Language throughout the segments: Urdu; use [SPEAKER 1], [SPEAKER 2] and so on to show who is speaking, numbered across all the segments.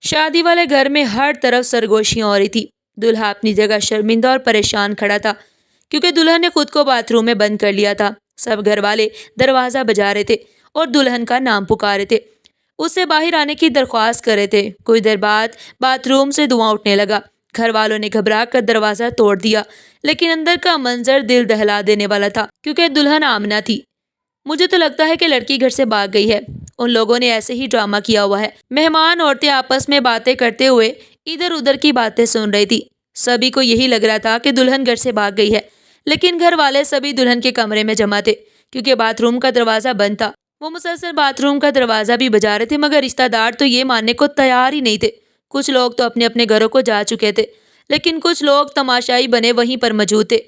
[SPEAKER 1] شادی والے گھر میں ہر طرف سرگوشیاں ہو رہی تھی۔ دلہا اپنی جگہ شرمندہ اور پریشان کھڑا تھا کیونکہ دلہن نے خود کو باتھ روم میں بند کر لیا تھا۔ سب گھر والے دروازہ بجا رہے تھے اور دلہن کا نام پکارے تھے، اس سے باہر آنے کی درخواست کر رہے تھے۔ کچھ دیر بعد باتھ روم سے دھواں اٹھنے لگا۔ گھر والوں نے گھبرا کر دروازہ توڑ دیا، لیکن اندر کا منظر دل دہلا دینے والا تھا کیونکہ دلہن آمنہ تھی۔ مجھے تو لگتا ہے کہ لڑکی گھر سے بھاگ گئی ہے، ان لوگوں نے ایسے ہی ڈرامہ کیا ہوا ہے۔ مہمان عورتیں آپس میں باتیں کرتے ہوئے ادھر ادھر کی باتیں سن رہی تھی۔ سبھی کو یہی لگ رہا تھا کہ دلہن گھر سے بھاگ گئی ہے، لیکن گھر والے سبھی دلہن کے کمرے میں جمع تھے کیونکہ باتھ روم کا دروازہ بند تھا۔ وہ مسلسل باتھ روم کا دروازہ بھی بجا رہے تھے، مگر رشتہ دار تو یہ ماننے کو تیار ہی نہیں تھے۔ کچھ لوگ تو اپنے اپنے گھروں کو جا چکے تھے، لیکن کچھ لوگ تماشائی بنے وہیں پر موجود تھے۔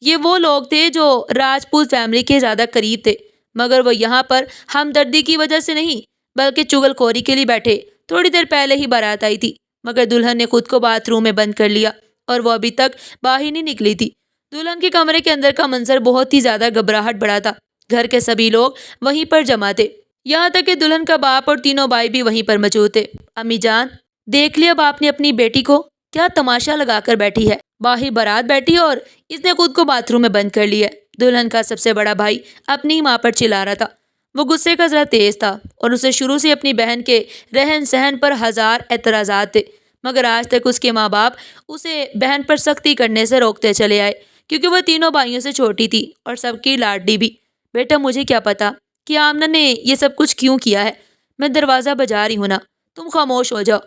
[SPEAKER 1] یہ وہ لوگ تھے جو راجپوت فیملی کے زیادہ قریب تھے، مگر وہ یہاں پر ہمدردی کی وجہ سے نہیں بلکہ چغل خوری کے لیے بیٹھے۔ تھوڑی دیر پہلے ہی بارات آئی تھی، مگر دلہن نے خود کو باتھ روم میں بند کر لیا اور وہ ابھی تک باہر نہیں نکلی تھی۔ دلہن کے کمرے کے اندر کا منظر بہت ہی زیادہ گھبراہٹ بڑھا تھا۔ گھر کے سبھی لوگ وہیں پر جمع تھے، یہاں تک کہ دلہن کا باپ اور تینوں بھائی بھی وہیں پر موجود تھے۔ امی جان، دیکھ لیا باپ نے اپنی بیٹی کو، کیا تماشا لگا کر بیٹھی ہے۔ باہر بارات بیٹھی اور اس نے خود کو باتھ روم میں بند کر لیا ہے۔ دلہن کا سب سے بڑا بھائی اپنی ماں پر چلا رہا تھا۔ وہ غصے کا ذرا تیز تھا اور اسے شروع سے اپنی بہن کے رہن سہن پر ہزار اعتراضات تھے، مگر آج تک اس کے ماں باپ اسے بہن پر سختی کرنے سے روکتے چلے آئے کیونکہ وہ تینوں بھائیوں سے چھوٹی تھی اور سب کی لاڈلی بھی۔ بیٹا، مجھے کیا پتا کہ آمنہ نے یہ سب کچھ کیوں کیا ہے، میں دروازہ بجا رہی ہوں نا، تم خاموش ہو جاؤ۔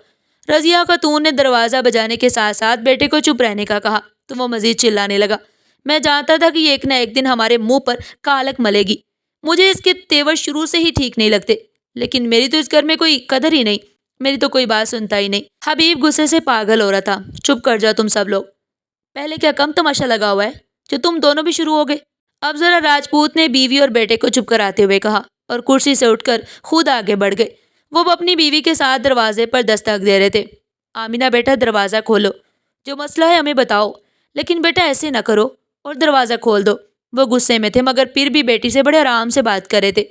[SPEAKER 1] رضیہ خاتون نے دروازہ بجانے کے ساتھ ساتھ بیٹے کو چپ رہنے کا کہا تو وہ مزید چلانے لگا۔ میں جانتا تھا کہ یہ ایک نہ ایک دن ہمارے منہ پر کالک ملے گی۔ مجھے اس کے تیور شروع سے ہی ٹھیک نہیں لگتے، لیکن میری تو اس گھر میں کوئی قدر ہی نہیں، میری تو کوئی بات سنتا ہی نہیں۔ حبیب غصے سے پاگل ہو رہا تھا۔ چپ کر جاؤ تم سب لوگ، پہلے کیا کم تماشا لگا ہوا ہے جو تم دونوں بھی شروع ہو گئے؟ اب ذرا راجپوت نے بیوی اور بیٹے کو چپ کراتے ہوئے کہا اور کرسی سے اٹھ کر خود آگے بڑھ گئے۔ وہ اپنی بیوی کے ساتھ دروازے پر دستک دے رہے تھے۔ آمینہ بیٹا، دروازہ کھولو، جو مسئلہ ہے ہمیں بتاؤ، لیکن بیٹا ایسے نہ کرو اور دروازہ کھول دو۔ وہ غصے میں تھے مگر پھر بھی بیٹی سے بڑے آرام سے بات کر رہے تھے۔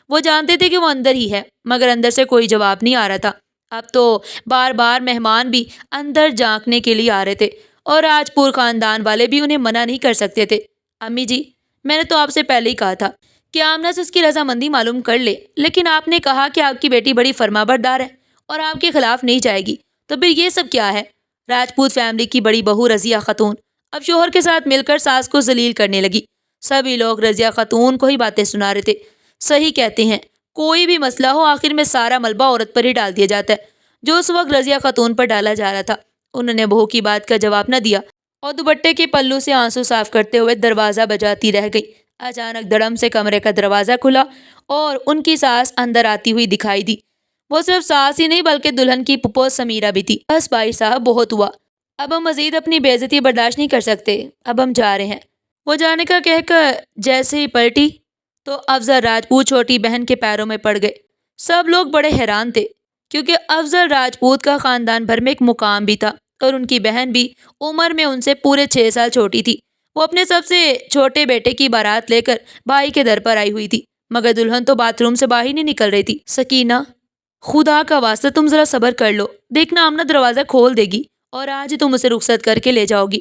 [SPEAKER 1] وہ جانتے تھے کہ وہ اندر ہی ہے، مگر اندر سے کوئی جواب نہیں آ رہا تھا۔ اب تو بار بار مہمان بھی اندر جھانکنے کے لیے آ رہے تھے اور آج پور خاندان والے بھی انہیں منع نہیں کر سکتے تھے۔ امی جی، میں نے تو آپ سے پہلے ہی کہا تھا کہ آمنہ سے اس کی رضامندی معلوم کر لے، لیکن آپ نے کہا کہ آپ کی بیٹی بڑی فرما بردار ہے اور آپ کے خلاف نہیں جائے گی، تو پھر یہ سب کیا ہے؟ راجپوت فیملی کی بڑی بہو رضیہ خاتون اب شوہر کے ساتھ مل کر ساس کو ذلیل کرنے لگی۔ سبھی لوگ رضیہ خاتون کو ہی باتیں سنا رہے تھے۔ صحیح کہتے ہیں، کوئی بھی مسئلہ ہو آخر میں سارا ملبہ عورت پر ہی ڈال دیا جاتا ہے، جو اس وقت رضیہ خاتون پر ڈالا جا رہا تھا۔ انہوں نے بہو کی بات کا جواب نہ دیا اور دوپٹے کے پلو سے آنسو صاف کرتے ہوئے دروازہ بجاتی رہ گئی۔ اچانک دڑم سے کمرے کا دروازہ کھلا اور ان کی ساس اندر آتی ہوئی دکھائی دی۔ وہ صرف ساس ہی نہیں بلکہ دلہن کی پھپھو سمیرہ بھی تھی۔ بس بھائی صاحب، بہت ہوا، اب ہم مزید اپنی بے عزتی برداشت نہیں کر سکتے، اب ہم جا رہے ہیں۔ وہ جانے کا کہہ کر جیسے ہی پلٹی تو افضل راجپوت چھوٹی بہن کے پیروں میں پڑ گئے۔ سب لوگ بڑے حیران تھے کیونکہ افضل راجپوت کا خاندان بھر میں ایک مقام بھی تھا اور ان کی بہن بھی عمر میں ان سے پورے 6 سال چھوٹی تھی۔ وہ اپنے سب سے چھوٹے بیٹے کی بارات لے کر بھائی کے در پر آئی ہوئی تھی، مگر دلہن تو باتھ روم سے باہر نہیں نکل رہی تھی۔ سکینہ، خدا کا واسطہ تم ذرا صبر کر لو، دیکھنا آمنہ دروازہ کھول دے گی اور آج ہی تم اسے رخصت کر کے لے جاؤ گی۔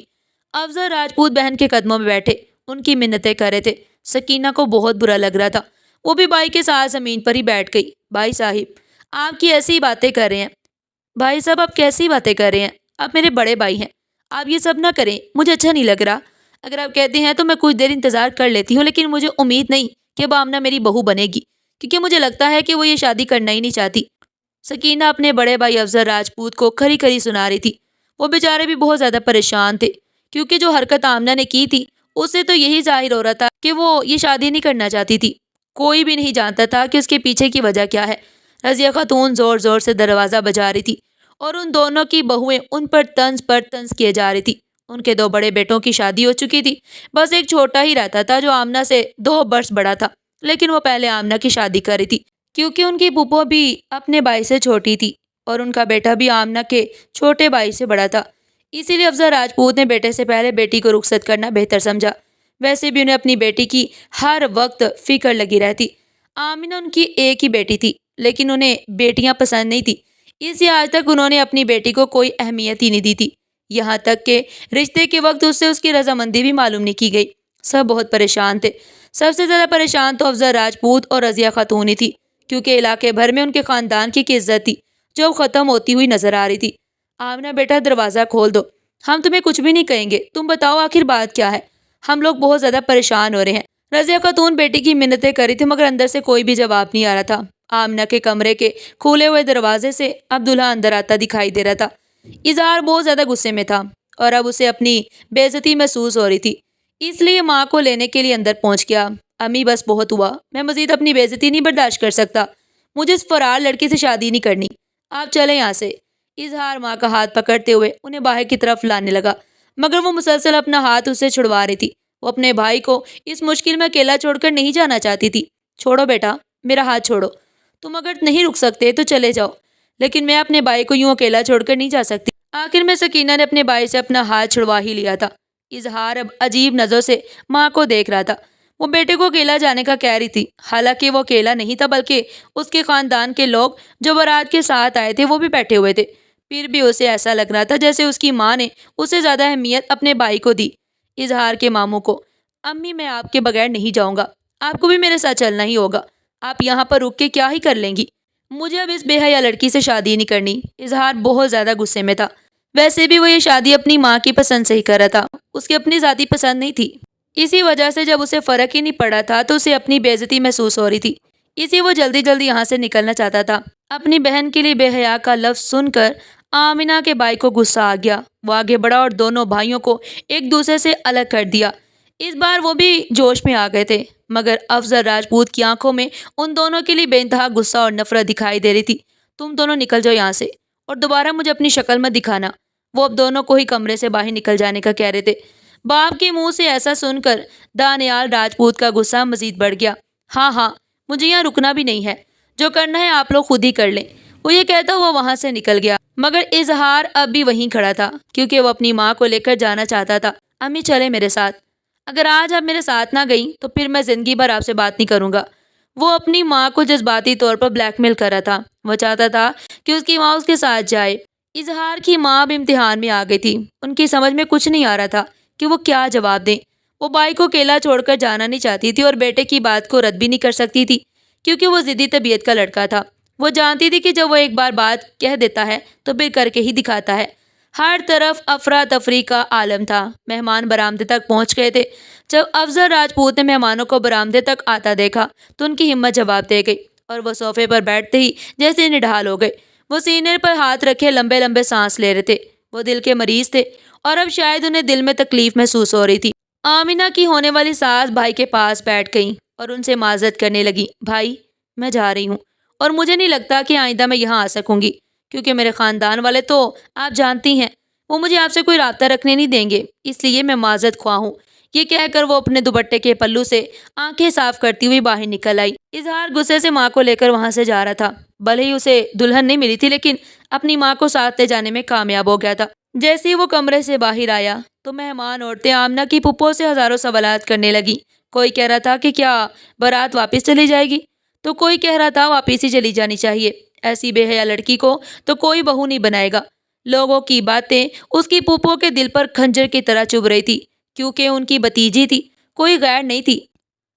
[SPEAKER 1] افضل راجپوت بہن کے قدموں میں بیٹھے ان کی منتیں کر رہے تھے۔ سکینہ کو بہت برا لگ رہا تھا، وہ بھی بھائی کے ساتھ زمین پر ہی بیٹھ گئی۔ بھائی صاحب، آپ کی ایسی باتیں کر رہے ہیں۔ بھائی صاحب، آپ کیسی باتیں کر رہے ہیں؟ آپ میرے بڑے بھائی ہیں، آپ یہ سب نہ کریں، مجھے اچھا نہیں لگ رہا۔ اگر آپ کہتے ہیں تو میں کچھ دیر انتظار کر لیتی ہوں، لیکن مجھے امید نہیں کہ اب آمنہ میری بہو بنے گی، کیونکہ مجھے لگتا ہے کہ وہ یہ شادی کرنا ہی نہیں چاہتی۔ سکینہ اپنے بڑے بھائی افضل راجپوت کو کھری کھری سنا رہی تھی۔ وہ بیچارے بھی بہت زیادہ پریشان تھے کیونکہ جو حرکت آمنہ نے کی تھی اس سے تو یہی ظاہر ہو رہا تھا کہ وہ یہ شادی نہیں کرنا چاہتی تھی۔ کوئی بھی نہیں جانتا تھا کہ اس کے پیچھے کی وجہ کیا ہے۔ رضیہ خاتون زور زور سے دروازہ بجا رہی تھی اور ان دونوں کی بہویں ان پر طنز کیے جا رہی تھی۔ ان کے 2 بڑے بیٹوں کی شادی ہو چکی تھی، بس ایک چھوٹا ہی رہتا تھا جو آمنہ سے 2 برس بڑا تھا، لیکن وہ پہلے آمنہ کی شادی کر رہی تھی کیونکہ ان کی پھپھو بھی اپنے بھائی سے چھوٹی تھی اور ان کا بیٹا بھی آمنہ کے چھوٹے بھائی سے بڑا تھا۔ اسی لیے افضل راجپوت نے بیٹے سے پہلے بیٹی کو رخصت کرنا بہتر سمجھا۔ ویسے بھی انہیں اپنی بیٹی کی ہر وقت فکر لگی رہتی۔ آمنہ ان کی ایک ہی بیٹی تھی، لیکن انہیں بیٹیاں پسند نہیں تھی، اس لیے آج تک انہوں نے اپنی بیٹی کو کوئی اہمیت ہی نہیں دی تھی، یہاں تک کہ رشتے کے وقت اس سے اس کی رضامندی بھی معلوم نہیں کی گئی۔ سب بہت پریشان تھے۔ سب سے زیادہ پریشان تو افضل راجپوت اور رضیہ خاتون ہی تھی، کیونکہ علاقے بھر میں ان کے خاندان کی عزت تھی جو اب ختم ہوتی ہوئی نظر آ رہی تھی۔ آمنہ بیٹا دروازہ کھول دو، ہم تمہیں کچھ بھی نہیں کہیں گے، تم بتاؤ آخر بات کیا ہے، ہم لوگ بہت زیادہ پریشان ہو رہے ہیں۔ رضیہ خاتون بیٹی کی منتیں کر رہی تھی مگر اندر سے کوئی بھی جواب نہیں آ رہا تھا۔ آمنہ کے کمرے کے کھولے ہوئے دروازے سے اب دلہا اندر آتا دکھائی دے رہا تھا۔ اظہار بہت زیادہ غصے میں تھا اور اب اسے اپنی بے عزتی محسوس ہو رہی تھی، اس لیے ماں کو لینے کے لیے اندر پہنچ گیا۔ امی بس بہت ہوا، میں مزید اپنی بے عزتی نہیں برداشت کر سکتا، مجھے اس فرار لڑکی سے شادی نہیں کرنی، آپ چلیں یہاں سے۔ اظہار ماں کا ہاتھ پکڑتے ہوئے انہیں باہر کی طرف لانے لگا مگر وہ مسلسل اپنا ہاتھ اسے چھڑوا رہی تھی۔ وہ اپنے بھائی کو اس مشکل میں اکیلا چھوڑ کر نہیں جانا چاہتی تھی۔ چھوڑو بیٹا، میرا ہاتھ چھوڑو، تم اگر نہیں رک سکتے تو چلے جاؤ، لیکن میں اپنے بھائی کو یوں اکیلا چھوڑ کر نہیں جا سکتی۔ آخر میں سکینہ نے اپنے بھائی سے اپنا ہاتھ چھڑوا ہی لیا تھا۔ اظہار اب عجیب نظروں سے ماں کو دیکھ رہا تھا۔ وہ بیٹے کو اکیلا جانے کا کہہ رہی تھی، حالانکہ وہ اکیلا نہیں تھا بلکہ اس کے خاندان کے لوگ جو بارات کے ساتھ آئے تھے وہ بھی بیٹھے ہوئے تھے۔ پھر بھی اسے ایسا لگ رہا تھا جیسے اس کی ماں نے اس سے زیادہ اہمیت اپنے بھائی کو دی۔ اظہار کے ماموں کو، امی میں آپ کے بغیر نہیں جاؤں گا، آپ کو بھی میرے ساتھ چلنا ہی ہوگا، آپ یہاں پر رک کے کیا ہی کر لیں گی، مجھے اب اس بے حیا لڑکی سے شادی نہیں کرنی۔ اظہار بہت زیادہ غصے میں تھا۔ ویسے بھی وہ یہ شادی اپنی ماں کی پسند سے ہی کر رہا تھا، اس کی اپنی ذاتی پسند نہیں تھی۔ اسی وجہ سے جب اسے فرق ہی نہیں پڑا تھا تو اسے اپنی بے عزتی محسوس ہو رہی تھی، اسی وہ جلدی جلدی یہاں سے نکلنا چاہتا تھا۔ اپنی بہن کے لیے بے حیا کا لفظ سن کر آمنہ کے بھائی کو غصہ آ گیا۔ وہ آگے بڑھا اور دونوں بھائیوں کو ایک دوسرے سے الگ کر دیا۔ اس بار وہ بھی جوش میں آ گئے تھے مگر افضل راجپوت کی آنکھوں میں ان دونوں کے لیے بے انتہا غصہ اور نفرت دکھائی دے رہی تھی۔ تم دونوں نکل جاؤ یہاں سے اور دوبارہ مجھے اپنی شکل مت دکھانا۔ وہ اب دونوں کو ہی کمرے سے باہر نکل جانے کا کہہ رہے تھے۔ باپ کے منہ سے ایسا سن کر دانیال راجپوت کا غصہ مزید بڑھ گیا۔ ہاں ہاں، مجھے یہاں رکنا بھی نہیں ہے، جو کرنا ہے آپ لوگ خود ہی کر لیں۔ وہ یہ کہتا ہوا وہاں سے نکل گیا مگر اظہار اب بھی وہیں کھڑا تھا کیونکہ وہ اپنی ماں کو لے کر جانا چاہتا تھا۔ امی چلے میرے ساتھ، اگر آج آپ میرے ساتھ نہ گئیں تو پھر میں زندگی بھر آپ سے بات نہیں کروں گا۔ وہ اپنی ماں کو جذباتی طور پر بلیک میل کر رہا تھا۔ وہ چاہتا تھا کہ اس کی ماں اس کے ساتھ جائے۔ اظہار کی ماں اب امتحان میں آ گئی تھی، ان کی سمجھ میں کچھ نہیں آ رہا تھا کہ وہ کیا جواب دیں۔ وہ بھائی کو اکیلا چھوڑ کر جانا نہیں چاہتی تھی اور بیٹے کی بات کو رد بھی نہیں کر سکتی تھی کیونکہ وہ ضدی طبیعت کا لڑکا تھا۔ وہ جانتی تھی کہ جب وہ ایک بار بات کہہ دیتا ہے تو پھر کر کے ہی دکھاتا ہے۔ ہر طرف افراتفری کا عالم تھا۔ مہمان برآمدے تک پہنچ گئے تھے۔ جب افضل راجپوت نے مہمانوں کو برآمدے تک آتا دیکھا تو ان کی ہمت جواب دے گئی اور وہ صوفے پر بیٹھتے ہی جیسے نڈھال ہو گئے۔ وہ سینے پر ہاتھ رکھے لمبے لمبے سانس لے رہے تھے۔ وہ دل کے مریض تھے اور اب شاید انہیں دل میں تکلیف محسوس ہو رہی تھی۔ آمنہ کی ہونے والی ساس بھائی کے پاس بیٹھ گئیں اور ان سے معذرت کرنے لگی۔ بھائی، میں جا رہی ہوں اور مجھے نہیں لگتا کہ آئندہ میں یہاں آ سکوں گی کیونکہ میرے خاندان والے تو آپ جانتی ہیں وہ مجھے آپ سے کوئی رابطہ رکھنے نہیں دیں گے، اس لیے میں معذرت خواہ ہوں۔ یہ کہہ کر وہ اپنے دوپٹے کے پلو سے آنکھیں صاف کرتی ہوئی باہر نکل آئی۔ اظہار غصے سے ماں کو لے کر وہاں سے جا رہا تھا۔ بھلے ہی اسے دلہن نہیں ملی تھی لیکن اپنی ماں کو ساتھ لے جانے میں کامیاب ہو گیا تھا۔ جیسے ہی وہ کمرے سے باہر آیا تو مہمان عورتیں آمنہ کی پھپھو سے ہزاروں سوالات کرنے لگی۔ کوئی کہہ رہا تھا کہ کیا بارات واپس چلی جائے گی تو کوئی کہہ رہا تھا واپس ہی چلی جانی چاہیے، ایسی بے حیا لڑکی کو تو کوئی بہو نہیں بنائے گا۔ لوگوں کی باتیں اس کی پھپھو کے دل پر کھنجر کی طرح چبھ رہی تھی کیونکہ ان کی بھتیجی تھی، کوئی غیر نہیں تھی۔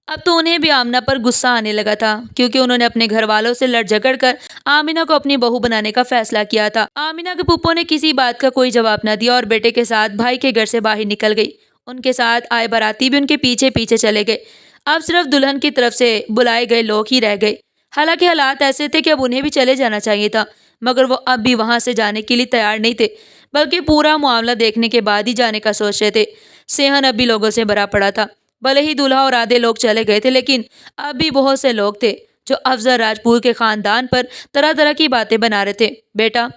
[SPEAKER 1] اب تو انہیں بھی آمنہ پر غصہ آنے لگا تھا کیونکہ انہوں نے اپنے گھر والوں سے لڑ جھگڑ کر آمنہ کو اپنی بہو بنانے کا فیصلہ کیا تھا۔ آمنہ کے پھپھو نے کسی بات کا کوئی جواب نہ دیا اور بیٹے کے ساتھ بھائی کے گھر سے باہر نکل گئی۔ ان کے ساتھ آئے باراتی بھی ان کے پیچھے پیچھے چلے گئے۔ اب صرف دلہن کی طرف سے بلائے گئے لوگ ہی رہ گئے۔ حالانکہ حالات ایسے تھے کہ اب انہیں بھی چلے جانا چاہیے تھا مگر وہ اب بھی وہاں سے جانے کے لیے تیار نہیں تھے بلکہ پورا معاملہ دیکھنے کے بعد ہی جانے کا سوچ رہے تھے۔ صحن اب بھی لوگوں سے بھرا پڑا تھا۔ بھلے ہی دولہا اور آدھے لوگ چلے گئے تھے لیکن اب بھی بہت سے لوگ تھے جو افضل راجپوت کے خاندان پر طرح طرح کی باتیں بنا رہے تھے۔ بیٹا،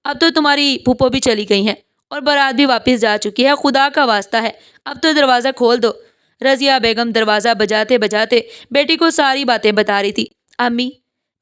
[SPEAKER 1] اب تو تمہاری پھپھو بھی چلی گئی ہیں اور بارات بھی واپس جا چکی ہے، خدا کا واسطہ ہے اب تو دروازہ کھول دو۔ رضیہ بیگم دروازہ بجاتے بجاتے بیٹی کو ساری باتیں بتا رہی تھی۔ امی،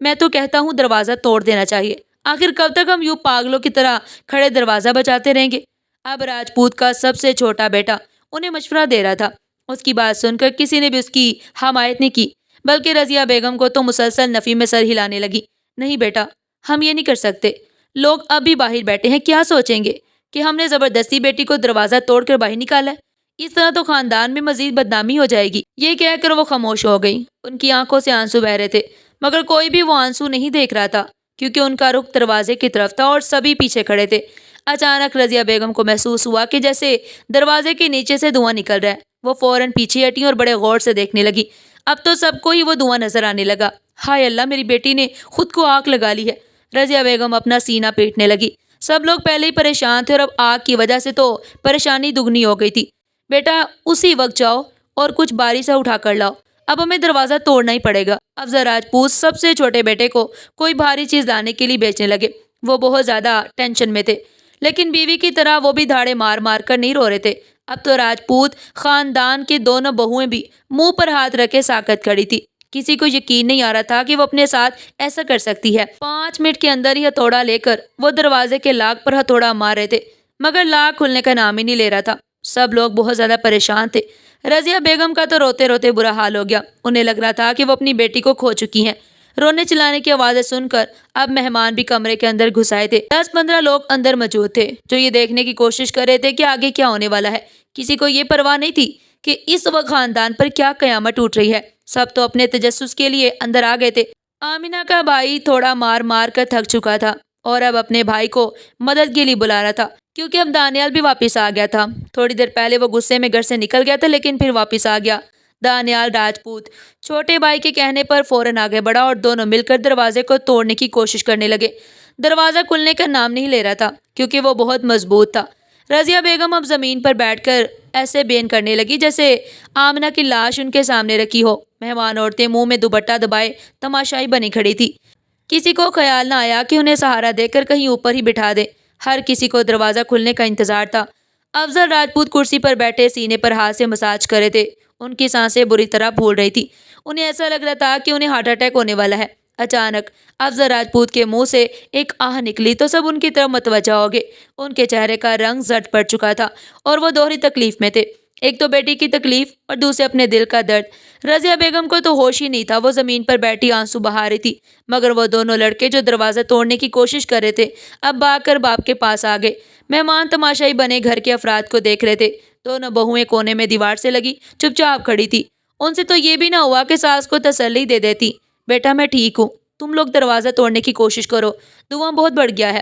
[SPEAKER 1] میں تو کہتا ہوں دروازہ توڑ دینا چاہیے، آخر کب تک ہم یوں پاگلوں کی طرح کھڑے دروازہ بجاتے رہیں گے؟ اب راجپوت کا سب سے چھوٹا بیٹا انہیں مشورہ دے رہا تھا۔ اس کی بات سن کر کسی نے بھی اس کی حمایت نہیں کی بلکہ رضیہ بیگم کو تو مسلسل نفی میں سر ہلانے لگی۔ نہیں بیٹا، ہم یہ نہیں کر سکتے، لوگ اب بھی باہر بیٹھے ہیں، کیا سوچیں گے کہ ہم نے زبردستی بیٹی کو دروازہ توڑ کر باہر نکالا ہے؟ اس طرح تو خاندان میں مزید بدنامی ہو جائے گی۔ یہ کہہ کر وہ خاموش ہو گئی۔ ان کی آنکھوں سے آنسو بہ رہے تھے، مگر کوئی بھی وہ آنسو نہیں دیکھ رہا تھا، کیونکہ ان کا رخ دروازے کی طرف تھا اور سبھی پیچھے کھڑے تھے۔ اچانک رضیہ بیگم کو محسوس ہوا کہ جیسے دروازے کے نیچے سے دھواں نکل رہا ہے۔ وہ فوراً پیچھے ہٹی اور بڑے غور سے دیکھنے لگی۔ اب تو سب کو ہی وہ دھواں نظر آنے لگا۔ ہائے اللہ، میری بیٹی نے خود کو آگ لگا لی ہے۔ رضیہ بیگم اپنا سینہ پیٹنے لگی۔ سب لوگ پہلے ہی پریشان تھے اور اب آگ کی وجہ سے تو پریشانی دگنی ہو گئی تھی۔ بیٹا اسی وقت جاؤ اور کچھ باری سا اٹھا کر لاؤ، اب ہمیں دروازہ توڑنا ہی پڑے گا۔ افضل راجپوت سب سے چھوٹے بیٹے کو کوئی بھاری چیز لانے کے لیے بیچنے لگے۔ وہ بہت زیادہ ٹینشن میں تھے، لیکن بیوی کی طرح وہ بھی دھاڑے مار مار کر نہیں رو رہے تھے۔ اب تو راجپوت خاندان کی دونوں بہویں بھی منہ پر ہاتھ رکھے ساکت کھڑی تھی۔ کسی کو یقین نہیں آ رہا تھا کہ وہ اپنے ساتھ ایسا کر سکتی ہے۔ 5 منٹ کے اندر ہی ہتھوڑا لے کر وہ دروازے کے لاک پر ہتھوڑا مار رہے تھے، مگر لاک کھلنے کا نام ہی نہیں لے رہا تھا۔ سب لوگ بہت زیادہ پریشان تھے۔ رضیہ بیگم کا تو روتے روتے برا حال ہو گیا۔ انہیں لگ رہا تھا کہ وہ اپنی بیٹی کو کھو چکی ہیں۔ رونے چلانے کی آوازیں سن کر اب مہمان بھی کمرے کے اندر گھس آئے تھے۔ 10-15 لوگ اندر موجود تھے جو یہ دیکھنے کی کوشش کر رہے تھے کہ آگے کیا ہونے والا ہے۔ کسی کو یہ پرواہ نہیں تھی کہ اس وقت خاندان پر کیا قیامت ٹوٹ رہی ہے۔ سب تو اپنے تجسس کے لیے اندر آ گئے تھے۔ آمینہ کا بھائی تھوڑا مار مار کر تھک چکا تھا اور اب اپنے بھائی کو مدد کے لیے بلا رہا تھا، کیونکہ اب دانیال بھی واپس آ گیا تھا۔ تھوڑی دیر پہلے وہ غصے میں گھر سے نکل گیا تھا، لیکن پھر واپس آ گیا۔ دانیال راجپوت چھوٹے بھائی کے کہنے پر فوراً آگے بڑھا اور دونوں مل کر دروازے کو توڑنے کی کوشش کرنے لگے۔ دروازہ کھلنے کا نام نہیں لے رہا تھا، کیونکہ وہ بہت مضبوط تھا۔ رضیہ بیگم اب زمین پر بیٹھ کر ایسے بین کرنے لگی جیسے آمنہ کی لاش ان کے سامنے رکھی ہو۔ مہمان عورتیں منہ میں دوپٹہ دبائے تماشائی بنی کھڑی تھی۔ کسی کو خیال نہ آیا کہ انہیں سہارا دے کر کہیں اوپر ہی بٹھا دے۔ ہر کسی کو دروازہ کھلنے کا انتظار تھا۔ افضل راجپوت کرسی پر بیٹھے سینے پر ہاتھ سے مساج کر رہے تھے۔ ان کی سانسیں بری طرح پھول رہی تھی۔ انہیں ایسا لگ رہا تھا کہ انہیں ہارٹ اٹیک ہونے والا ہے۔ اچانک افضل راجپوت کے منہ سے ایک آہ نکلی تو سب ان کی طرف متوجہ ہو گئے۔ ان کے چہرے کا رنگ زرد پڑ چکا تھا اور وہ دوہری تکلیف میں تھے، ایک تو بیٹی کی تکلیف اور دوسرے اپنے دل کا درد۔ رضیہ بیگم کو تو ہوش ہی نہیں تھا۔ وہ زمین پر بیٹھی آنسو بہا رہی تھی، مگر وہ دونوں لڑکے جو دروازہ توڑنے کی کوشش کر رہے تھے اب بھاگ کر باپ کے پاس آ گئے۔ مہمان تماشائی بنے گھر کے افراد کو دیکھ رہے تھے۔ دونوں بہویں کونے میں دیوار سے لگی چپ چاپ کھڑی تھی۔ ان سے تو یہ بھی نہ ہوا کہ ساس کو تسلی دے دیتی، بیٹا میں ٹھیک ہوں، تم لوگ دروازہ توڑنے کی کوشش کرو، دھواں بہت بڑھ گیا ہے۔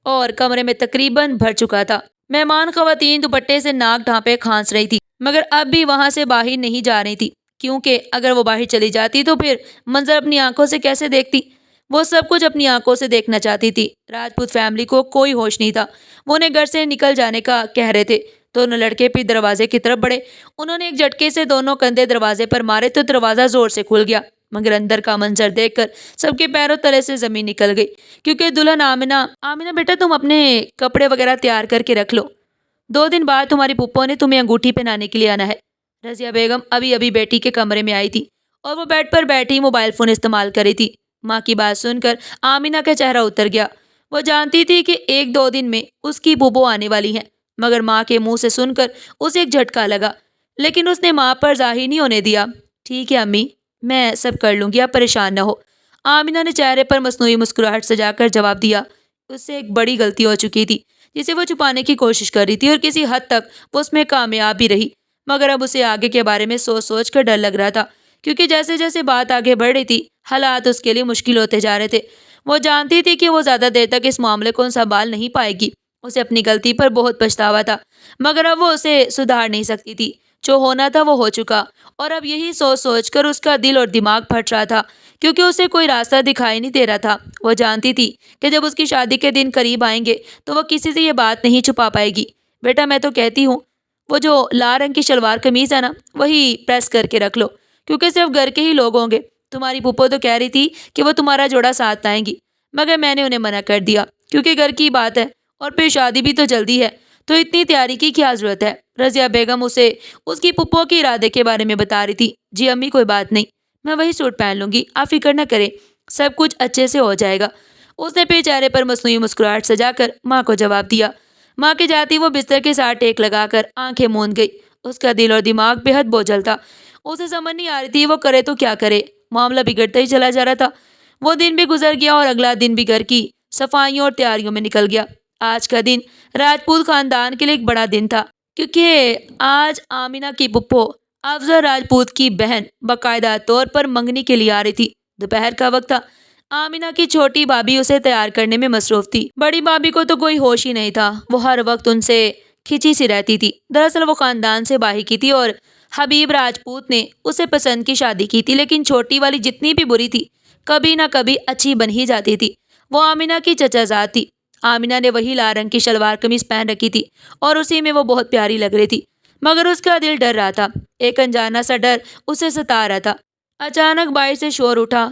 [SPEAKER 1] اور کمرے میں تقریباً بھر چکا تھا۔ مہمان خواتین دوپٹے سے ناک ڈھانپے کھانس رہی تھی، مگر اب بھی وہاں سے باہر نہیں جا رہی تھی، کیونکہ اگر وہ باہر چلی جاتی تو پھر منظر اپنی آنکھوں سے کیسے دیکھتی؟ وہ سب کچھ اپنی آنکھوں سے دیکھنا چاہتی تھی۔ راجپوت فیملی کو کوئی ہوش نہیں تھا۔ وہ انہیں گھر سے نکل جانے کا کہہ رہے تھے۔ دونوں لڑکے پھر دروازے کی طرف بڑھے۔ انہوں نے ایک جھٹکے سے دونوں کندھے دروازے پر مارے تو دروازہ زور سے کھل گیا، مگر اندر کا منظر دیکھ کر سب کے پیروں تلے سے زمین نکل گئی، کیونکہ دلہن آمینہ بیٹا تم اپنے کپڑے وغیرہ تیار کر کے رکھ لو، 2 دن بعد تمہاری پھپھو نے تمہیں انگوٹھی پہنانے کے لیے آنا ہے۔ رضیہ بیگم ابھی بیٹی کے کمرے میں آئی تھی اور وہ بیڈ پر بیٹھی موبائل فون استعمال کر رہی تھی۔ ماں کی بات سن کر آمینہ کا چہرہ اتر گیا۔ وہ جانتی تھی کہ 1-2 دن میں اس کی پھپھو آنے والی ہیں، مگر ماں کے منہ سے سن کر اسے ایک جھٹکا لگا، لیکن اس نے ماں پر ظاہر نہیں ہونے دیا۔ ٹھیک ہے امی، میں سب کر لوں گی، آپ پریشان نہ ہو۔ آمینہ نے چہرے پر مصنوعی مسکراہٹ سجا کر جواب دیا۔ اس سے ایک بڑی غلطی ہو چکی تھی جسے وہ چھپانے کی کوشش کر رہی تھی، اور کسی حد تک وہ اس میں کامیاب بھی رہی، مگر اب اسے آگے کے بارے میں سوچ سوچ کر ڈر لگ رہا تھا، کیونکہ جیسے جیسے بات آگے بڑھ رہی تھی حالات اس کے لیے مشکل ہوتے جا رہے تھے۔ وہ جانتی تھی کہ وہ زیادہ دیر تک اس معاملے کو سنبھال نہیں پائے گی۔ اسے اپنی غلطی پر بہت پچھتاوا تھا، مگر اب وہ اسے سدھار نہیں سکتی تھی۔ جو ہونا تھا وہ ہو چکا، اور اب یہی سوچ سوچ کر اس کا دل اور دماغ پھٹ رہا تھا، کیونکہ اسے کوئی راستہ دکھائی نہیں دے رہا تھا۔ وہ جانتی تھی کہ جب اس کی شادی کے دن قریب آئیں گے تو وہ کسی سے یہ بات نہیں چھپا پائے گی۔ بیٹا میں تو کہتی ہوں وہ جو لال رنگ کی شلوار قمیض ہے نا، وہی پریس کر کے رکھ لو، کیونکہ صرف گھر کے ہی لوگ ہوں گے۔ تمہاری پھپھو تو کہہ رہی تھی کہ وہ تمہارا جوڑا ساتھ لائیں گی، مگر میں نے انہیں منع کر دیا، کیونکہ گھر کی بات ہے اور پھر شادی بھی تو جلدی ہے، تو اتنی تیاری کی کیا ضرورت ہے؟ رضیہ بیگم اسے اس کی پھپھو کے ارادے کے بارے میں بتا رہی تھی۔ جی امی کوئی بات نہیں، میں وہی سوٹ پہن لوں گی، آپ فکر نہ کریں، سب کچھ اچھے سے ہو جائے گا۔ اس نے پھر چہرے پر مصنوعی مسکراہٹ سجا کر ماں کو جواب دیا۔ ماں کے جاتی وہ بستر کے ساتھ ٹیک لگا کر آنکھیں موند گئی۔ اس کا دل اور دماغ بے حد بوجھل تھا۔ اسے سمجھ نہیں آ رہی تھی وہ کرے تو کیا کرے، معاملہ بگڑتا ہی چلا جا رہا تھا۔ وہ دن بھی گزر گیا اور اگلا دن بھی گھر کی صفائیوں اور تیاریوں میں نکل گیا۔ آج کا دن راجپوت خاندان کے لیے ایک بڑا دن تھا، کیونکہ آج آمینہ کی پھپھو افضل راجپوت کی بہن باقاعدہ طور پر منگنی کے لیے آ رہی تھی۔ دوپہر کا وقت تھا۔ آمینہ کی چھوٹی بھابھی اسے تیار کرنے میں مصروف تھی۔ بڑی بھابھی کو تو کوئی ہوش ہی نہیں تھا، وہ ہر وقت ان سے کھچی سی رہتی تھی۔ دراصل وہ خاندان سے باہی کی تھی اور حبیب راجپوت نے اسے پسند کی شادی کی تھی، لیکن چھوٹی والی جتنی بھی بری تھی کبھی نہ کبھی اچھی بن ہی جاتی تھی۔ وہ آمینہ کی چچا زاد تھی۔ آمینہ نے وہی لال رنگ کی شلوار قمیض پہن رکھی تھی اور اسی میں وہ بہت پیاری لگ رہی تھی، مگر اس کا دل ڈر رہا تھا۔ ایک انجانا سا ڈر اسے ستا رہا تھا۔ اچانک باہر سے شور اٹھا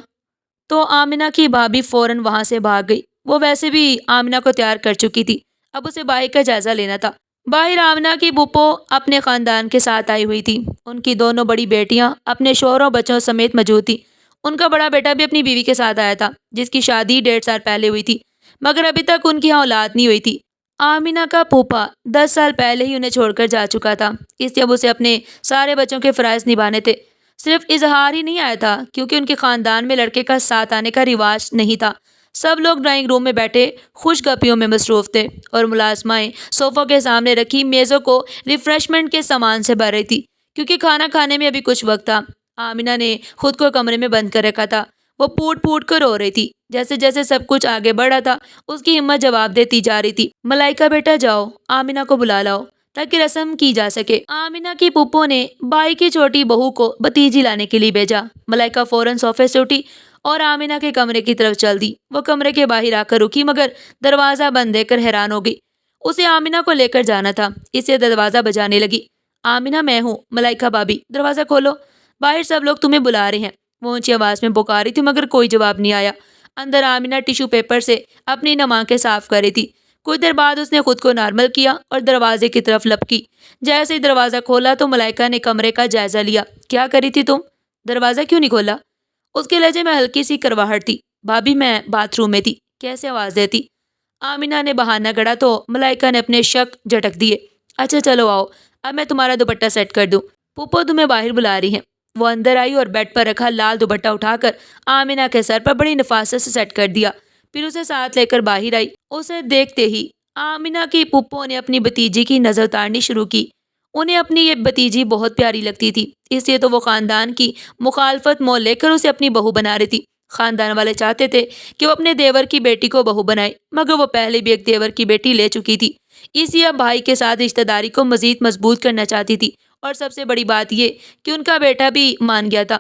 [SPEAKER 1] تو آمینہ کی بھابھی فوراً وہاں سے بھاگ گئی۔ وہ ویسے بھی آمینہ کو تیار کر چکی تھی، اب اسے باہر کا جائزہ لینا تھا۔ باہر آمینہ کی پھپھو اپنے خاندان کے ساتھ آئی ہوئی تھی۔ ان کی دونوں بڑی بیٹیاں اپنے شوہروں بچوں سمیت موجود تھی۔ ان کا بڑا بیٹا بھی اپنی بیوی کے ساتھ آیا تھا، جس کی شادی 1.5 سال پہلے ہوئی تھی، مگر ابھی تک ان کی یہاں اولاد نہیں ہوئی تھی۔ آمینہ کا پھوپھا 10 سال پہلے ہی انہیں چھوڑ کر جا چکا تھا، اس لیے اب اسے اپنے سارے بچوں کے فرائض نبھانے تھے۔ صرف اظہار ہی نہیں آیا تھا، کیونکہ ان کے خاندان میں لڑکے کا ساتھ آنے کا رواج نہیں تھا۔ سب لوگ ڈرائنگ روم میں بیٹھے خوش گپیوں میں مصروف تھے اور ملازمائیں صوفوں کے سامنے رکھی میزوں کو ریفریشمنٹ کے سامان سے بھر رہی تھی، کیونکہ کھانا کھانے میں ابھی کچھ وقت تھا۔ آمینہ نے خود کو کمرے میں بند کر رکھا تھا۔ وہ پھوٹ پھوٹ کر رو رہی تھی۔ جیسے جیسے سب کچھ آگے بڑھ رہا تھا اس کی ہمت جواب دیتی جا رہی تھی۔ ملائکہ بیٹا جاؤ، آمینہ کو بلا لاؤ تاکہ رسم کی جا سکے۔ آمینہ کی پھپھو نے بھائی کی چھوٹی بہو کو بھتیجی لانے کے لیے بھیجا۔ ملائکہ فوراً صوفے سے اٹھی اور آمینہ کے کمرے کی طرف چل دی۔ وہ کمرے کے باہر آ کر رکی، مگر دروازہ بند دیکھ کر حیران ہو گئی۔ اسے آمینہ کو لے کر جانا تھا، اس لیے دروازہ بجانے لگی۔ آمینہ میں ہوں، ملائکہ بھابھی دروازہ کھولو، باہر سب لوگ تمہیں بلا رہے ہیں۔ وہ اونچی آواز میں پکار رہی تھی، مگر کوئی جواب نہیں آیا۔ اندر آمینہ ٹیشو پیپر سے اپنی نماکیں صاف کر رہی تھی۔ کچھ دیر بعد اس نے خود کو نارمل کیا اور دروازے کی طرف لپکی۔ جیسے ہی دروازہ کھولا تو ملائکہ نے کمرے کا جائزہ لیا۔ کیا کری تھی تم؟ دروازہ کیوں نہیں کھولا؟ اس کے لہجے میں ہلکی سی کرواہٹ تھی۔ بھابھی میں باتھ روم میں تھی، کیسے آواز دیتی؟ آمینہ نے بہانہ گڑھا تو ملائکہ نے اپنے شک جھٹک دیے۔ اچھا چلو آؤ، اب میں تمہارا دوپٹہ سیٹ کر دوں، پھپھو تمہیں باہر بلا رہی ہیں۔ وہ اندر آئی اور بیڈ پر رکھا لال دوپٹہ اٹھا کر آمینہ کے سر پر بڑی نفاست سے سیٹ کر دیا، پھر اسے ساتھ لے کر باہر آئی۔ اسے دیکھتے ہی آمینہ کی پھپھو نے اپنی بھتیجی کی نظر اتارنی شروع کی۔ انہیں اپنی یہ بھتیجی بہت پیاری لگتی تھی، اس لیے تو وہ خاندان کی مخالفت مول لے کر اسے اپنی بہو بنا رہی تھی۔ خاندان والے چاہتے تھے کہ وہ اپنے دیور کی بیٹی کو بہو بنائے، مگر وہ پہلے بھی ایک دیور کی بیٹی لے چکی تھی، اس لیے اب بھائی کے ساتھ رشتہ داری کو مزید مضبوط کرنا چاہتی تھی۔ اور سب سے بڑی بات یہ کہ ان کا بیٹا بھی مان گیا تھا،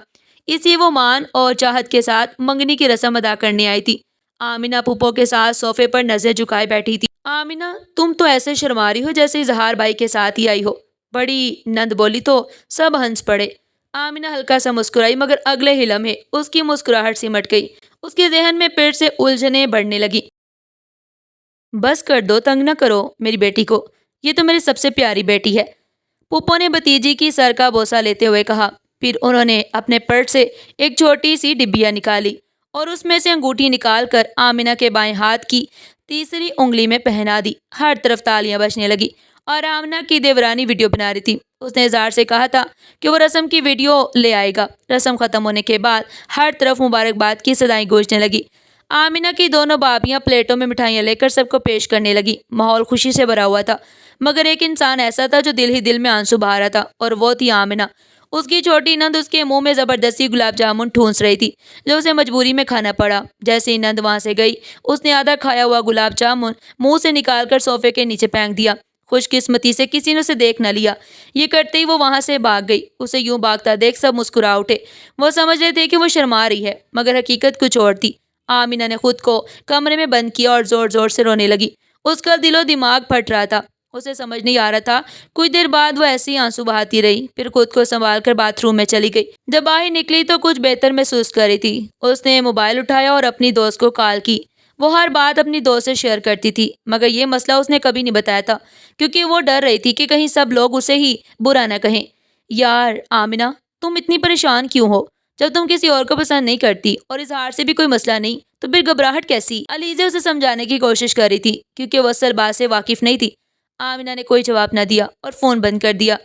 [SPEAKER 1] اس لیے وہ مان اور چاہت کے ساتھ منگنی کی رسم ادا کرنے آئی تھی۔ آمینہ پھپھو کے ساتھ صوفے پر نظریں جھکائے بیٹھی تھی۔ آمینہ تم تو ایسے شرما رہی ہو جیسے اظہار بھائی کے ساتھ ہی آئی ہو، بڑی نند بولی تو سب ہنس پڑے۔ آمینہ ہلکا سا مسکرائی، مگر اگلے ہی لمحے اس کی مسکراہٹ سمٹ گئی۔ اس کے ذہن میں پھر سے الجھنیں بڑھنے لگی۔ بس کر دو، تنگ نہ کرو میری بیٹی کو، یہ تو میری سب سے پیاری بیٹی ہے، پھپھو نے بھتیجی کی سر کا بوسہ لیتے ہوئے کہا۔ پھر انہوں نے اپنے پرس سے ایک چھوٹی سی ڈبیا نکالی اور اس میں سے انگوٹھی نکال کر آمینہ کے بائیں ہاتھ کی تیسری انگلی میں پہنا دی۔ ہر طرف تالیاں بجنے لگی اور آمینہ کی دیورانی ویڈیو بنا رہی تھی۔ اس نے اظہار سے کہا تھا کہ وہ رسم کی ویڈیو لے آئے گا۔ رسم ختم ہونے کے بعد ہر طرف مبارکباد کی صدائیں گونجنے لگی۔ آمینہ کی دونوں بھابیاں پلیٹوں میں مٹھائیاں لے کر سب کو پیش کرنے لگی۔ ماحول خوشی سے بھرا ہوا تھا، مگر ایک انسان ایسا تھا جو دل ہی دل میں آنسو بہا رہا تھا، اور وہ تھی آمینہ۔ اس کی چھوٹی نند اس کے منہ میں زبردستی گلاب جامن ٹھونس رہی تھی، جو اسے مجبوری میں کھانا پڑا۔ جیسے ہی نند وہاں سے گئی، اس نے آدھا کھایا ہوا گلاب جامن منہ سے نکال کر صوفے کے نیچے پھینک دیا۔ خوش قسمتی سے کسی نے اسے دیکھ نہ لیا۔ یہ کرتے ہی وہ وہاں سے بھاگ گئی۔ اسے یوں بھاگتا دیکھ سب مسکرا اٹھے۔ وہ سمجھ رہے تھے کہ وہ شرما رہی ہے، مگر حقیقت کچھ اور تھی۔ آمینہ نے خود کو کمرے میں بند کیا اور زور زور سے رونے لگی۔ اس کا دل و دماغ پھٹ رہا تھا، اسے سمجھ نہیں آ رہا تھا۔ کچھ دیر بعد وہ ایسے ہی آنسو بہاتی رہی، پھر خود کو سنبھال کر باتھ روم میں چلی گئی۔ جب باہر نکلی تو کچھ بہتر محسوس کر رہی تھی۔ اس نے موبائل اٹھایا اور اپنی دوست کو کال کی۔ وہ ہر بات اپنی دوست سے شیئر کرتی تھی، مگر یہ مسئلہ اس نے کبھی نہیں بتایا تھا، کیونکہ وہ ڈر رہی تھی کہ کہیں سب لوگ اسے ہی برا نہ کہیں۔ یار آمینہ، تم اتنی پریشان کیوں ہو؟ جب تم کسی اور کو پسند نہیں کرتی اور اظہار سے بھی کوئی مسئلہ نہیں تو پھر گھبراہٹ کیسی؟ علیزہ اسے سمجھانے کی کوشش کر رہی تھی، کیونکہ وہ اصل بات سے واقف نہیں تھی۔ آمینہ نے کوئی جواب نہ دیا اور فون بند کر دیا۔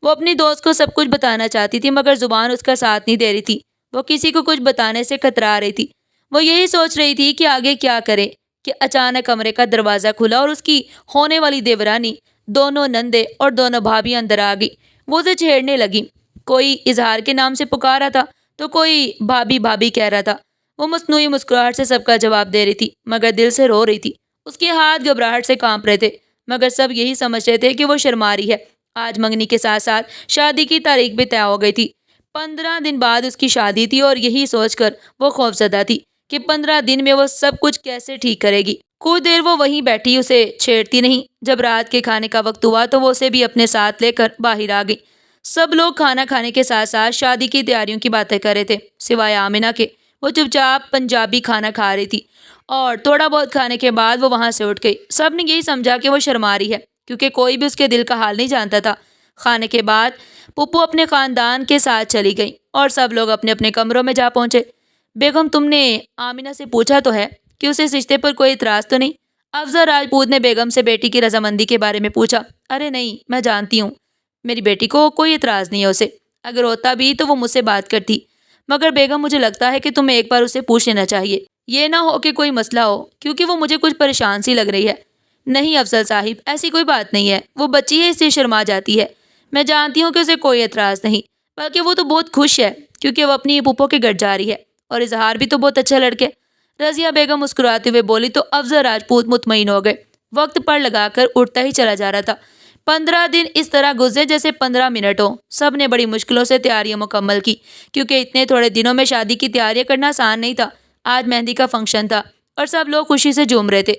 [SPEAKER 1] وہ اپنی دوست کو سب کچھ بتانا چاہتی تھی، مگر زبان اس کا ساتھ نہیں دے رہی تھی۔ وہ کسی کو کچھ بتانے سے کترا رہی تھی۔ وہ یہی سوچ رہی تھی کہ آگے کیا کرے، کہ اچانک کمرے کا دروازہ کھلا اور اس کی ہونے والی دیورانی، دونوں نندے اور دونوں بھابھی اندر آ گئی۔ وہ اسے چھیڑنے لگی، کوئی اظہار کے نام سے پکارا تھا تو کوئی بھابھی بھابھی کہہ رہا تھا۔ وہ مصنوعی مسکراہٹ سے سب کا جواب دے رہی تھی مگر دل سے رو رہی تھی۔ اس کے ہاتھ گھبراہٹ سے کانپ رہے تھے مگر سب یہی سمجھ رہے تھے کہ وہ شرما رہی ہے۔ آج منگنی کے ساتھ ساتھ شادی کی تاریخ بھی طے ہو گئی تھی۔ 15 دن بعد اس کی شادی تھی اور یہی سوچ کر وہ خوفزدہ تھی کہ 15 دن میں وہ سب کچھ کیسے ٹھیک کرے گی۔ کچھ دیر وہ وہیں بیٹھی اسے چھیڑتی نہیں۔ جب رات کے کھانے کا وقت ہوا تو وہ اسے بھی اپنے ساتھ لے کر باہر آ گئی۔ سب لوگ کھانا کھانے کے ساتھ ساتھ شادی کی تیاریوں کی باتیں کر رہے تھے سوائے آمنہ کے۔ وہ چپ چاپ پنجابی کھانا کھا رہی تھی اور تھوڑا بہت کھانے کے بعد وہ وہاں سے اٹھ گئی۔ سب نے یہی سمجھا کہ وہ شرما رہی ہے کیونکہ کوئی بھی اس کے دل کا حال نہیں جانتا تھا۔ کھانے کے بعد پپو اپنے خاندان کے ساتھ چلی گئی اور سب لوگ اپنے اپنے کمروں میں جا پہنچے۔ بیگم تم نے آمنہ سے پوچھا تو ہے کہ اسے اس رشتے پر کوئی اعتراض تو نہیں؟ افضل راجپوت نے بیگم سے بیٹی کی رضامندی کے بارے میں پوچھا۔ ارے نہیں، میں جانتی ہوں میری بیٹی کو کوئی اعتراض نہیں ہے اسے، اگر ہوتا بھی تو وہ مجھ سے بات کرتی، مگر بیگم مجھے لگتا ہے کہ تمہیں ایک بار اسے پوچھ لینا چاہیے، یہ نہ ہو کہ کوئی مسئلہ ہو، کیونکہ وہ مجھے کچھ پریشان سی لگ رہی ہے۔ نہیں افضل صاحب، ایسی کوئی بات نہیں ہے، وہ بچی ہے اس سے شرما جاتی ہے۔ میں جانتی ہوں کہ اسے کوئی اعتراض نہیں، بلکہ وہ تو بہت خوش ہے کیونکہ وہ اپنی پھپھو کے گھر جا رہی ہے، اور اظہار بھی تو بہت اچھا لڑکے۔ رضیہ بیگم مسکراتے ہوئے بولی تو افضل راجپوت مطمئن ہو گئے۔ وقت پر لگا کر اٹھتا ہی چلا جا رہا تھا۔ 15 دن اس طرح گزرے جیسے 15 منٹ ہو۔ سب نے بڑی مشکلوں سے تیاریاں مکمل کی کیونکہ اتنے تھوڑے دنوں میں شادی کی تیاریاں کرنا آسان نہیں تھا۔ آج مہندی کا فنکشن تھا اور سب لوگ خوشی سے جھوم رہے تھے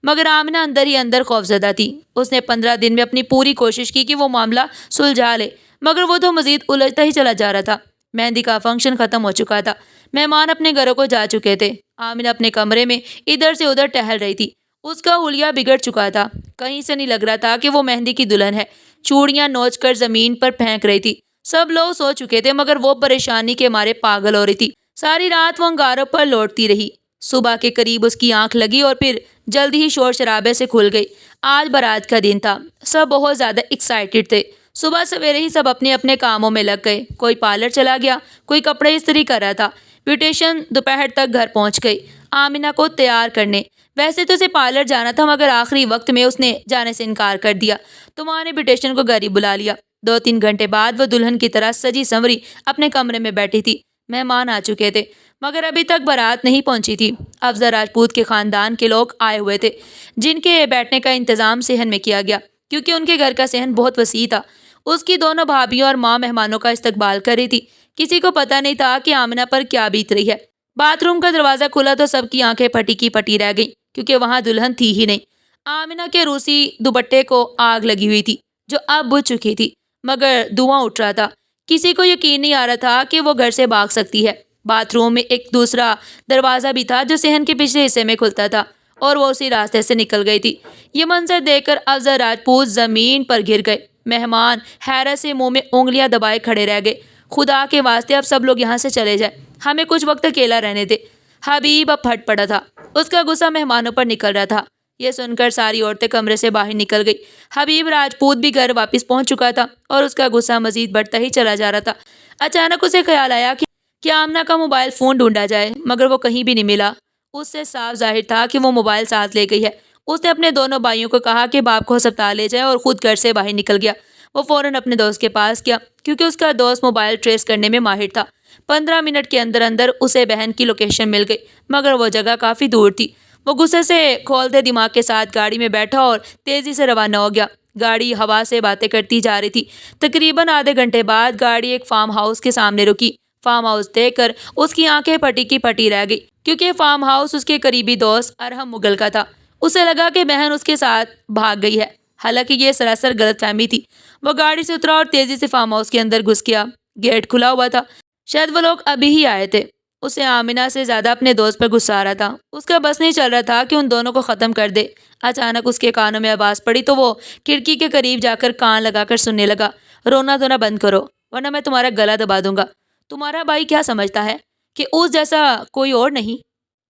[SPEAKER 1] مگر آمنہ اندر ہی اندر خوفزدہ تھی۔ اس نے 15 دن میں اپنی پوری کوشش کی کہ وہ معاملہ سلجھا لے مگر وہ تو مزید الجھتا ہی چلا جا رہا تھا۔ مہندی کا فنکشن ختم ہو چکا تھا، مہمان اپنے گھروں کو جا چکے تھے۔ آمنہ اپنے کمرے میں ادھر سے ادھر ٹہل رہی تھی۔ اس کا حلیہ بگڑ چکا تھا، کہیں سے نہیں لگ رہا تھا کہ وہ مہندی کی دلہن ہے۔ چوڑیاں نوچ کر زمین پر پھینک رہی تھی۔ سب لوگ سو چکے تھے مگر وہ پریشانی کے مارے پاگل ہو رہی تھی۔ ساری رات وہ انگاروں پر لوٹتی رہی۔ صبح کے قریب اس کی آنکھ لگی اور پھر جلدی ہی شور شرابے سے کھل گئی۔ آج بارات کا دن تھا، سب بہت زیادہ ایکسائٹڈ تھے۔ صبح سویرے ہی سب اپنے اپنے کاموں میں لگ گئے، کوئی پارلر چلا گیا، کوئی کپڑے استری کر رہا تھا۔ بیوٹیشین دوپہر تک گھر پہنچ گئی آمنہ کو تیار کرنے۔ ویسے تو اسے پارلر جانا تھا مگر آخری وقت میں اس نے جانے سے انکار کر دیا تو ماں نے بیوٹیشین کو گھر ہی بلا لیا۔ 2-3 گھنٹے بعد وہ دلہن کی طرح سجی سنوری اپنے کمرے میں بیٹھی تھی۔ مہمان آ چکے تھے مگر ابھی تک بارات نہیں پہنچی تھی۔ افضل راجپوت کے خاندان کے لوگ آئے ہوئے تھے جن کے بیٹھنے کا انتظام صحن میں کیا گیا کیونکہ ان کے گھر کا صحن بہت وسیع تھا۔ اس کی دونوں بھابھیوں اور ماں مہمانوں کا استقبال کر رہی تھی۔ کسی کو پتہ نہیں تھا کہ آمنہ پر کیا بیت رہی ہے۔ باتھ روم کا دروازہ کھلا تو سب کی آنکھیں پھٹی کی پھٹی رہ گئیں کیونکہ وہاں دلہن تھی ہی نہیں۔ آمنہ کے روسی دوپٹے کو آگ لگی ہوئی تھی جو اب بجھ چکی تھی مگر دھواں اٹھ رہا تھا۔ کسی کو یقین نہیں آ رہا تھا کہ وہ گھر سے بھاگ سکتی ہے۔ باتھ روم میں ایک دوسرا دروازہ بھی تھا جو صحن کے پچھلے حصے میں کھلتا تھا اور وہ اسی راستے سے نکل گئی تھی۔ یہ منظر دیکھ کر افضل راجپوت زمین پر گر گئے۔ مہمان حیرت سے منہ میں انگلیاں دبائے کھڑے رہ گئے۔ خدا کے واسطے اب سب لوگ یہاں سے چلے جائیں، ہمیں کچھ وقت اکیلا رہنے دے۔ حبیب اب پھٹ پڑا تھا، اس کا غصہ مہمانوں پر نکل رہا تھا۔ یہ سن کر ساری عورتیں کمرے سے باہر نکل گئی۔ حبیب راجپوت بھی گھر واپس پہنچ چکا تھا اور اس کا غصہ مزید بڑھتا ہی چلا جا رہا تھا۔ اچانک اسے خیال آیا کہ آمنہ کا موبائل فون ڈھونڈا جائے مگر وہ کہیں بھی نہیں ملا۔ اس سے صاف ظاہر تھا کہ وہ موبائل ساتھ لے گئی ہے۔ اس نے اپنے دونوں بھائیوں کو کہا کہ باپ کو ہسپتال لے جائیں اور خود گھر سے باہر نکل گیا۔ وہ فوراً اپنے دوست کے پاس گیا کیونکہ اس کا دوست موبائل ٹریس کرنے میں ماہر تھا۔ 15 منٹ کے اندر اندر اسے بہن کی لوکیشن مل گئی مگر وہ جگہ کافی دور تھی۔ وہ غصے سے کھولتے دماغ کے ساتھ گاڑی میں بیٹھا اور تیزی سے روانہ ہو گیا۔ گاڑی ہوا سے باتیں کرتی جا رہی تھی۔ تقریباً آدھے گھنٹے بعد گاڑی ایک فارم ہاؤس کے سامنے رکی۔ فارم ہاؤس دیکھ کر اس کی آنکھیں پھٹی کی پھٹی رہ گئی کیونکہ فارم ہاؤس اس کے قریبی دوست ارحم مغل کا تھا۔ اسے لگا کہ بہن اس کے ساتھ بھاگ گئی ہے، حالانکہ یہ سراسر غلط فہمی تھی۔ وہ گاڑی سے اترا اور تیزی سے فارم ہاؤس کے اندر گھس گیا۔ گیٹ کھلا ہوا تھا، شاید وہ لوگ ابھی ہی آئے تھے۔ اسے آمنہ سے زیادہ اپنے دوست پر غصہ آ رہا تھا۔ اس کا بس نہیں چل رہا تھا کہ ان دونوں کو ختم کر دے۔ اچانک اس کے کانوں میں آواز پڑی تو وہ کھڑکی کے قریب جا کر کان لگا کر سننے لگا۔ رونا دھونا بند کرو ورنہ میں تمہارا گلا دبا دوں گا۔ تمہارا بھائی کیا سمجھتا ہے کہ اس جیسا کوئی اور نہیں؟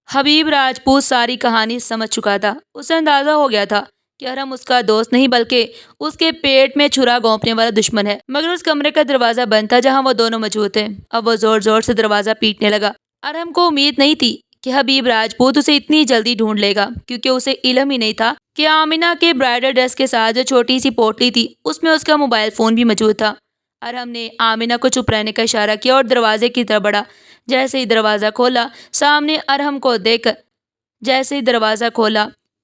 [SPEAKER 1] حبیب راجپوت ساری کہانی سمجھ چکا تھا۔ اسے اندازہ ہو گیا تھا کہ ارحم اس کا دوست نہیں بلکہ اس کے پیٹ میں چھرا گھونپنے والا دشمن ہے۔ مگر اس کمرے کا دروازہ بند تھا جہاں وہ دونوں موجود تھے۔ اب وہ زور زور سے دروازہ پیٹنے لگا۔ ارحم کو امید نہیں تھی کہ حبیب راجپوت اسے اتنی جلدی ڈھونڈ لے گا، کیونکہ اسے علم ہی نہیں تھا کہ آمنہ کے برائڈل ڈریس کے ساتھ جو چھوٹی سی پوٹلی تھی اس میں اس کا موبائل فون بھی موجود تھا۔ ارحم نے آمنہ کو چپ رہنے کا اشارہ کیا اور دروازے کی طرف بڑھا۔ جیسے ہی دروازہ کھولا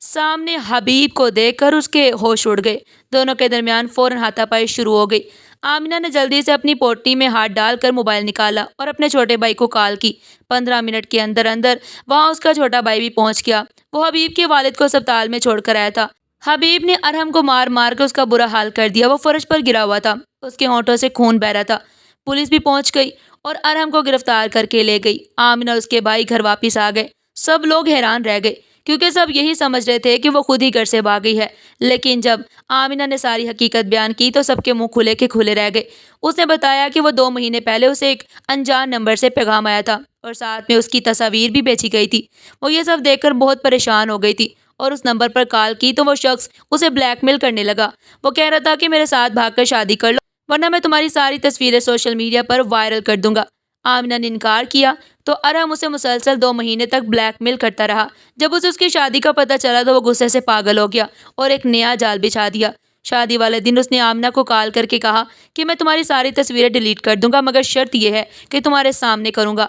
[SPEAKER 1] سامنے حبیب کو دیکھ کر اس کے ہوش اڑ گئے۔ دونوں کے درمیان فوراً ہاتھا-پائی شروع ہو گئی۔ آمنہ نے جلدی سے اپنی پوٹلی میں ہاتھ ڈال کر موبائل نکالا اور اپنے چھوٹے بھائی کو کال کی۔ 15 منٹ کے اندر وہاں اس کا چھوٹا بھائی بھی پہنچ گیا۔ وہ حبیب کے والد کو اسپتال میں چھوڑ کر آیا تھا۔ حبیب نے ارحم کو مار مار کر اس کا برا حال کر دیا۔ وہ فرش پر گرا ہوا تھا، اس کے ہونٹوں سے خون بہہ رہا تھا۔ پولیس بھی پہنچ گئی اور ارحم کو گرفتار کر کے لے گئی۔ آمنہ اور اس کے بھائی گھر واپس آ گئے۔ سب لوگ حیران رہ گئے کیونکہ سب یہی سمجھ رہے تھے کہ وہ خود ہی گھر سے بھاگ گئی ہے، لیکن جب آمنہ نے ساری حقیقت بیان کی تو سب کے منہ کھلے کے کھلے رہ گئے۔ اس نے بتایا کہ وہ 2 مہینے پہلے اسے ایک انجان نمبر سے پیغام آیا تھا اور ساتھ میں اس کی تصاویر بھی بھیجی گئی تھی۔ وہ یہ سب دیکھ کر بہت پریشان ہو گئی تھی اور اس نمبر پر کال کی تو وہ شخص اسے بلیک میل کرنے لگا۔ وہ کہہ رہا تھا کہ میرے ساتھ بھاگ کر شادی کر لو ورنہ میں تمہاری ساری تصویریں سوشل میڈیا پر وائرل کر دوں گا۔ آمنہ نے انکار کیا تو ارحم اسے مسلسل 2 مہینے تک بلیک میل کرتا رہا۔ جب اسے اس کی شادی کا پتہ چلا تو وہ غصے سے پاگل ہو گیا اور ایک نیا جال بچھا دیا۔ شادی والے دن اس نے آمنہ کو کال کر کے کہا کہ میں تمہاری ساری تصویریں ڈیلیٹ کر دوں گا مگر شرط یہ ہے کہ تمہارے سامنے کروں گا۔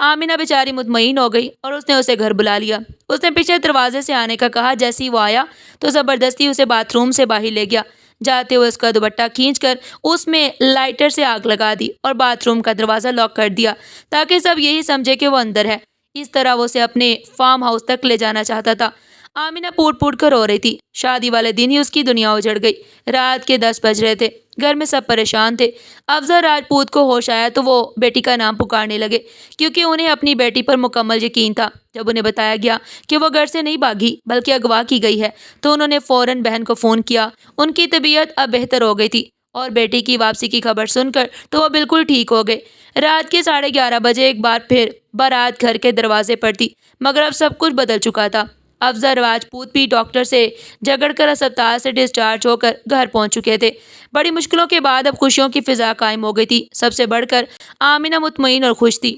[SPEAKER 1] آمنہ بیچاری مطمئن ہو گئی اور اس نے اسے گھر بلا لیا۔ اس نے پیچھے دروازے سے آنے کا کہا۔ جیسے ہی وہ آیا تو زبردستی اسے باتھ روم سے باہر لے گیا۔ جاتے ہوئے اس کا دوپٹہ کھینچ کر اس میں لائٹر سے آگ لگا دی اور باتھ روم کا دروازہ لاک کر دیا تاکہ سب یہی سمجھے کہ وہ اندر ہے۔ اس طرح وہ اسے اپنے فارم ہاؤس تک لے جانا چاہتا تھا۔ آمنہ پوٹ پوٹ کر رو رہی تھی۔ شادی والے دن ہی اس کی دنیا اجڑ گئی۔ رات کے 10 بج رہے تھے۔ گھر میں سب پریشان تھے۔ افضل راجپوت کو ہوش آیا تو وہ بیٹی کا نام پکارنے لگے کیونکہ انہیں اپنی بیٹی پر مکمل یقین تھا۔ جب انہیں بتایا گیا کہ وہ گھر سے نہیں بھاگی بلکہ اغوا کی گئی ہے تو انہوں نے فوراً بہن کو فون کیا۔ ان کی طبیعت اب بہتر ہو گئی تھی اور بیٹی کی واپسی کی خبر سن کر تو وہ بالکل ٹھیک ہو گئے۔ رات کے 11:30 بجے ایک بار پھر بارات گھر کے دروازے پر تھی مگر اب سب کچھ بدل چکا تھا۔ افضل راجپوت بھی ڈاکٹر سے جھگڑ کر اسپتال سے ڈسچارج ہو کر گھر پہنچ چکے تھے۔ بڑی مشکلوں کے بعد اب خوشیوں کی فضا قائم ہو گئی تھی۔ سب سے بڑھ کر آمنہ مطمئن اور خوش تھی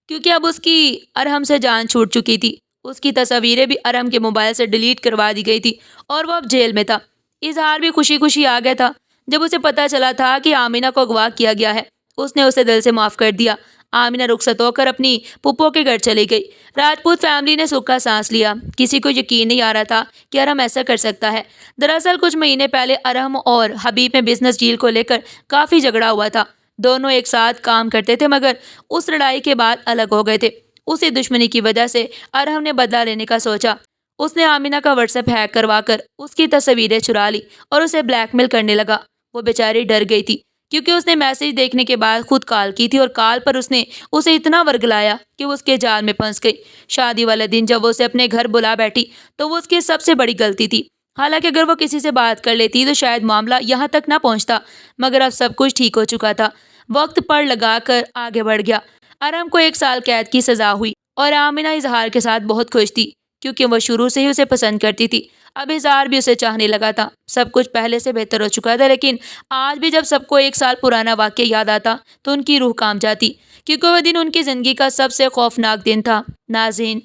[SPEAKER 1] کیونکہ اب اس کی ارحم سے جان چھوٹ چکی تھی۔ اس کی تصاویریں بھی ارحم کے موبائل سے ڈیلیٹ کروا دی گئی تھی اور وہ اب جیل میں تھا۔ اظہار بھی خوشی خوشی آ گیا تھا جب اسے پتہ چلا تھا کہ آمنہ کو اغوا کیا گیا ہے۔ اس نے اسے دل سے معاف کر دیا۔ آمنہ رخصت ہو کر اپنی پھپھو کے گھر چلی گئی۔ راجپوت فیملی نے سکھ کا سانس لیا۔ کسی کو یقین نہیں آ رہا تھا کہ ارحم ایسا کر سکتا ہے۔ دراصل کچھ مہینے پہلے ارحم اور حبیب میں بزنس ڈیل کو لے کر کافی جھگڑا ہوا تھا۔ دونوں ایک ساتھ کام کرتے تھے مگر اس لڑائی کے بعد الگ ہو گئے تھے۔ اسی دشمنی کی وجہ سے ارحم نے بدلہ لینے کا سوچا۔ اس نے آمنہ کا واٹس ایپ ہیک کروا کر اس کی تصویریں چرا لی اور اسے بلیک میل کرنے لگا۔ وہ بیچاری ڈر گئی تھی کیونکہ اس نے میسج دیکھنے کے بعد خود کال کی تھی اور کال پر اس نے اسے اتنا ورگلایا کہ وہ اس کے جال میں پھنس گئی۔ شادی والے دن جب وہ اسے اپنے گھر بلا بیٹھی تو وہ اس کی سب سے بڑی غلطی تھی۔ حالانکہ اگر وہ کسی سے بات کر لیتی تو شاید معاملہ یہاں تک نہ پہنچتا مگر اب سب کچھ ٹھیک ہو چکا تھا۔ وقت پر لگا کر آگے بڑھ گیا۔ ارحم کو 1 سال قید کی سزا ہوئی اور آمنہ اظہار کے ساتھ بہت خوش تھی کیونکہ وہ شروع سے ہی اسے پسند کرتی تھی۔ اب اظہار بھی اسے چاہنے لگا تھا۔ سب کچھ پہلے سے بہتر ہو چکا تھا لیکن آج بھی جب سب کو 1 سال پرانا واقعہ یاد آتا تو ان کی روح کانپ جاتی کیونکہ وہ دن ان کی زندگی کا سب سے خوفناک دن تھا۔ ناظرین،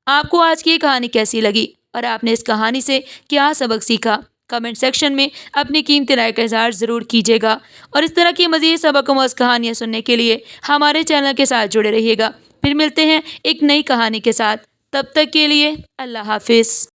[SPEAKER 1] آپ کو آج کی یہ کہانی کیسی لگی اور آپ نے اس کہانی سے کیا سبق سیکھا؟ کمنٹ سیکشن میں اپنی قیمتی رائے کا اظہار ضرور کیجیے گا اور اس طرح کی مزید سبق آموز کہانیاں سننے کے لیے ہمارے چینل کے ساتھ جڑے رہیے گا۔ پھر ملتے ہیں ایک نئی کہانی کے ساتھ، تب تک کے لیے اللہ حافظ۔